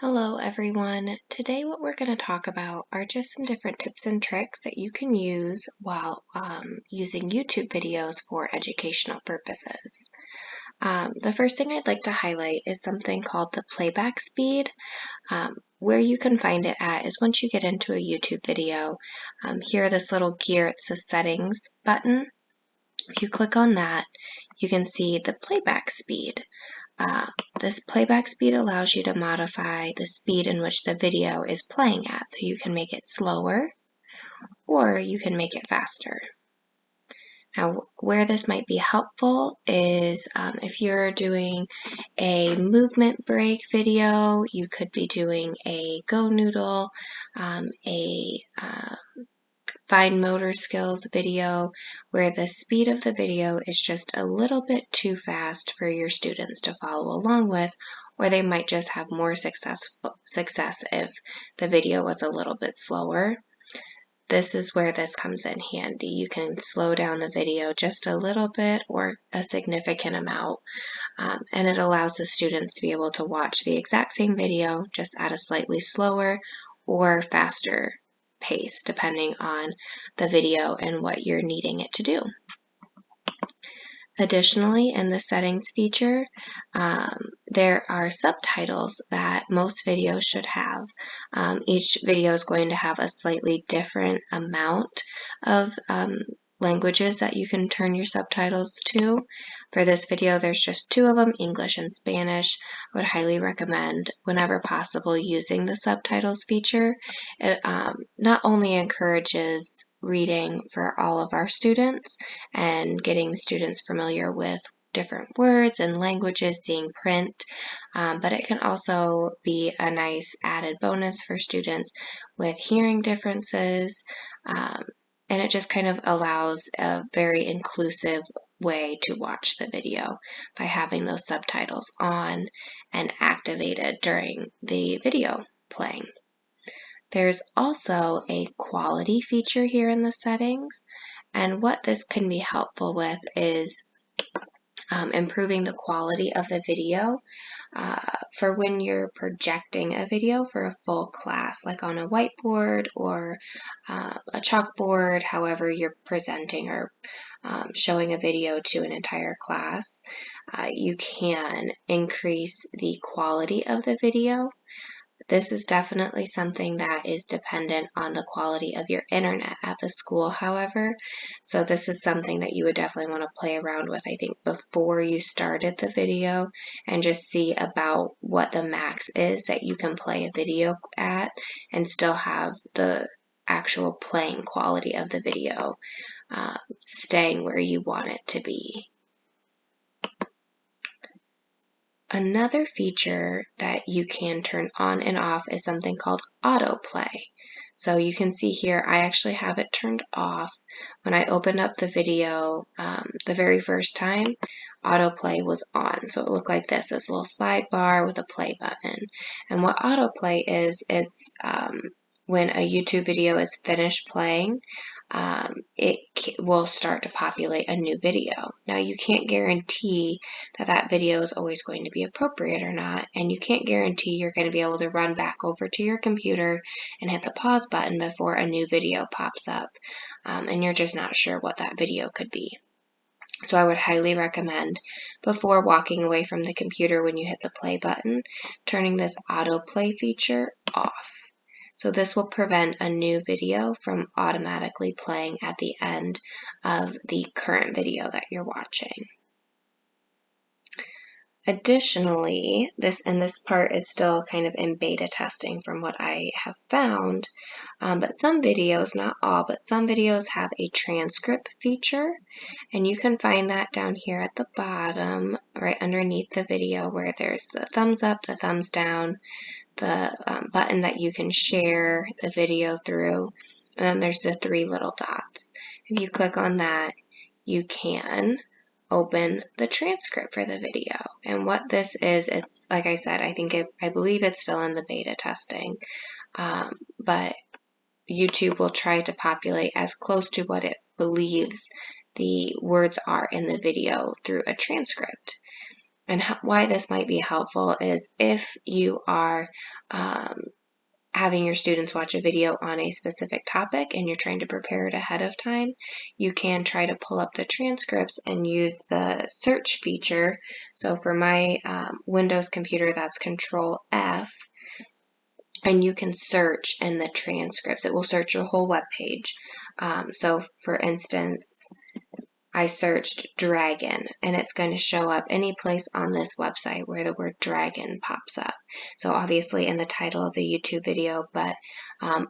Hello everyone. Today what we're going to talk about are just some different tips and tricks that you can use while using YouTube videos for educational purposes. The first thing I'd like to highlight is something called the playback speed. Where you can find it at is once you get into a YouTube video, here this little gear, it's the settings button. If you click on that, you can see the playback speed. This playback speed allows you to modify the speed in which the video is playing at. So you can make it slower or you can make it faster. Now, where this might be helpful is if you're doing a movement break video, you could be doing a Go Noodle, a fine motor skills video where the speed of the video is just a little bit too fast for your students to follow along with, or they might just have more success if the video was a little bit slower. This is where this comes in handy. You can slow down the video just a little bit or a significant amount, and it allows the students to be able to watch the exact same video just at a slightly slower or faster pace depending on the video and what you're needing it to do. Additionally, in the settings feature, there are subtitles that most videos should have. Each video is going to have a slightly different amount of languages that you can turn your subtitles to. For this video, there's just two of them, English and Spanish. I would highly recommend, whenever possible, using the subtitles feature. It not only encourages reading for all of our students and getting students familiar with different words and languages, seeing print, but it can also be a nice added bonus for students with hearing differences, and it just kind of allows a very inclusive way to watch the video by having those subtitles on and activated during the video playing. There's also a quality feature here in the settings, and what this can be helpful with is improving the quality of the video for when you're projecting a video for a full class, like on a whiteboard or a chalkboard, however you're presenting or showing a video to an entire class. You can increase the quality of the video. This is definitely something that is dependent on the quality of your internet at the school, however. So this is something that you would definitely want to play around with, I think, before you started the video and just see about what the max is that you can play a video at and still have the actual playing quality of the video staying where you want it to be. Another feature that you can turn on and off is something called autoplay. So you can see here, I actually have it turned off. When I opened up the video the very first time, autoplay was on. So it looked like this little sidebar with a play button. And what autoplay is, it's when a YouTube video is finished playing, it will start to populate a new video. Now, you can't guarantee that that video is always going to be appropriate or not, and you can't guarantee you're going to be able to run back over to your computer and hit the pause button before a new video pops up, and you're just not sure what that video could be. So I would highly recommend, before walking away from the computer when you hit the play button, turning this autoplay feature off. So this will prevent a new video from automatically playing at the end of the current video that you're watching. Additionally, this part is still kind of in beta testing from what I have found, but some videos, not all, but some videos have a transcript feature, and you can find that down here at the bottom, right underneath the video, where there's the thumbs up, the thumbs down, the button that you can share the video through, and then there's the three little dots. If you click on that, you can open the transcript for the video. And what this is, it's like I said, I believe it's still in the beta testing, but YouTube will try to populate as close to what it believes the words are in the video through a transcript. And why this might be helpful is if you are having your students watch a video on a specific topic and you're trying to prepare it ahead of time, you can try to pull up the transcripts and use the search feature. So for my Windows computer, that's Control F, and you can search in the transcripts. It will search your whole web page. So for instance, I searched dragon, and it's going to show up any place on this website where the word dragon pops up. So obviously in the title of the YouTube video, but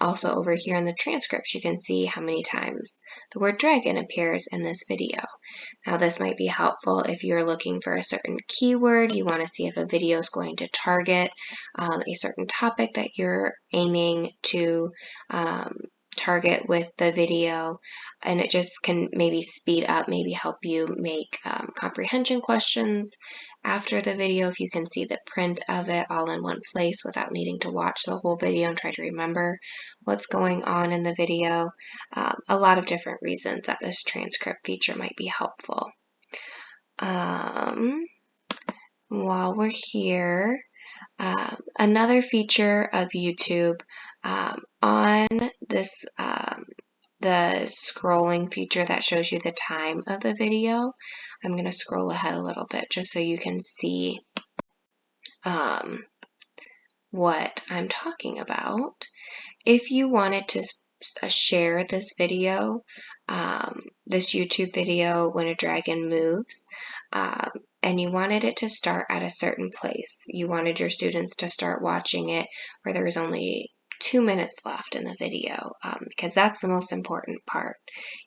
also over here in the transcripts, you can see how many times the word dragon appears in this video. Now this might be helpful if you're looking for a certain keyword, you want to see if a video is going to target a certain topic that you're aiming to target with the video, and it just can maybe speed up, maybe help you make comprehension questions after the video if you can see the print of it all in one place without needing to watch the whole video and try to remember what's going on in the video. A lot of different reasons that this transcript feature might be helpful. While we're here, another feature of YouTube on this, the scrolling feature that shows you the time of the video. I'm going to scroll ahead a little bit just so you can see what I'm talking about. If you wanted to share this video, this YouTube video, When a Dragon Moves, and you wanted it to start at a certain place. You wanted your students to start watching it where there was only 2 minutes left in the video, because that's the most important part.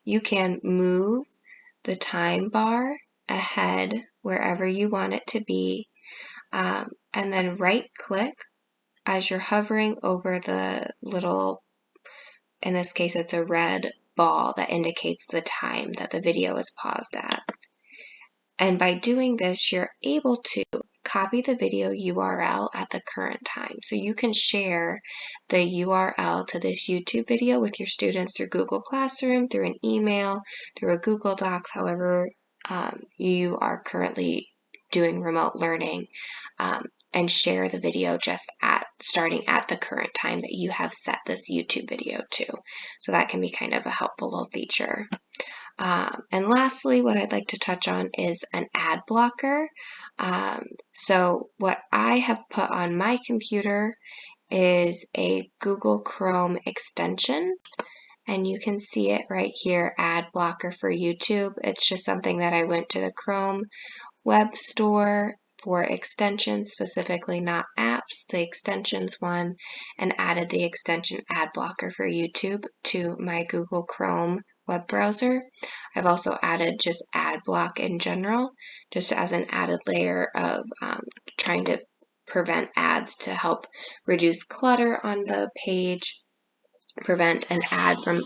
You can move the time bar ahead wherever you want it to be, and then right click as you're hovering over the little, in this case it's a red ball that indicates the time that the video is paused at. And by doing this, you're able to copy the video URL at the current time. So you can share the URL to this YouTube video with your students through Google Classroom, through an email, through a Google Docs, however you are currently doing remote learning, and share the video just starting at the current time that you have set this YouTube video to. So that can be kind of a helpful little feature. And lastly, what I'd like to touch on is an ad blocker. So what I have put on my computer is a Google Chrome extension, and you can see it right here, ad blocker for YouTube. It's just something that I went to the Chrome web store for extensions, specifically not apps, the extensions one, and added the extension ad blocker for YouTube to my Google Chrome web browser. I've also added just ad block in general, just as an added layer of trying to prevent ads to help reduce clutter on the page, prevent an ad from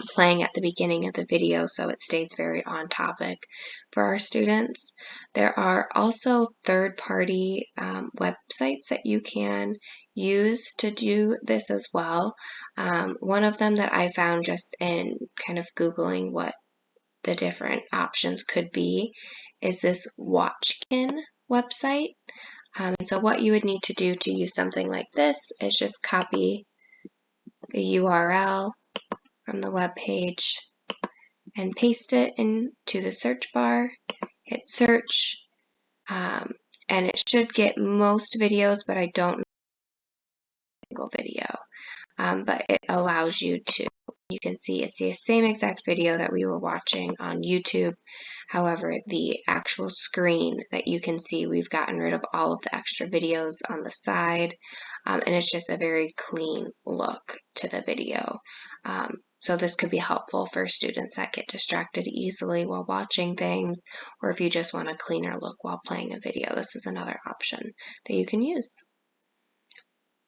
playing at the beginning of the video so it stays very on topic for our students. There are also third-party websites that you can use to do this as well. One of them that I found just in kind of Googling what the different options could be is this Watchkin website. And so what you would need to do to use something like this is just copy the URL from the web page and paste it into the search bar, hit search, and it should get most videos, but I don't know a single video. But it allows you can see it's the same exact video that we were watching on YouTube. However, the actual screen that you can see, we've gotten rid of all of the extra videos on the side, and it's just a very clean look to the video. So this could be helpful for students that get distracted easily while watching things, or if you just want a cleaner look while playing a video, this is another option that you can use.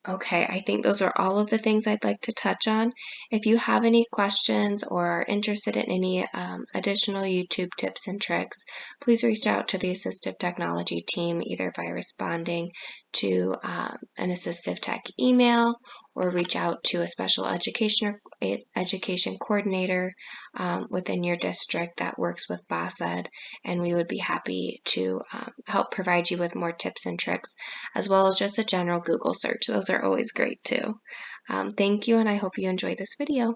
Okay, I think those are all of the things I'd like to touch on. If you have any questions or are interested in any additional YouTube tips and tricks, please reach out to the assistive technology team either by responding to an assistive tech email or reach out to a special education coordinator within your district that works with BASED, and we would be happy to help provide you with more tips and tricks, as well as just a general Google search. Those are always great too. Thank you, and I hope you enjoy this video.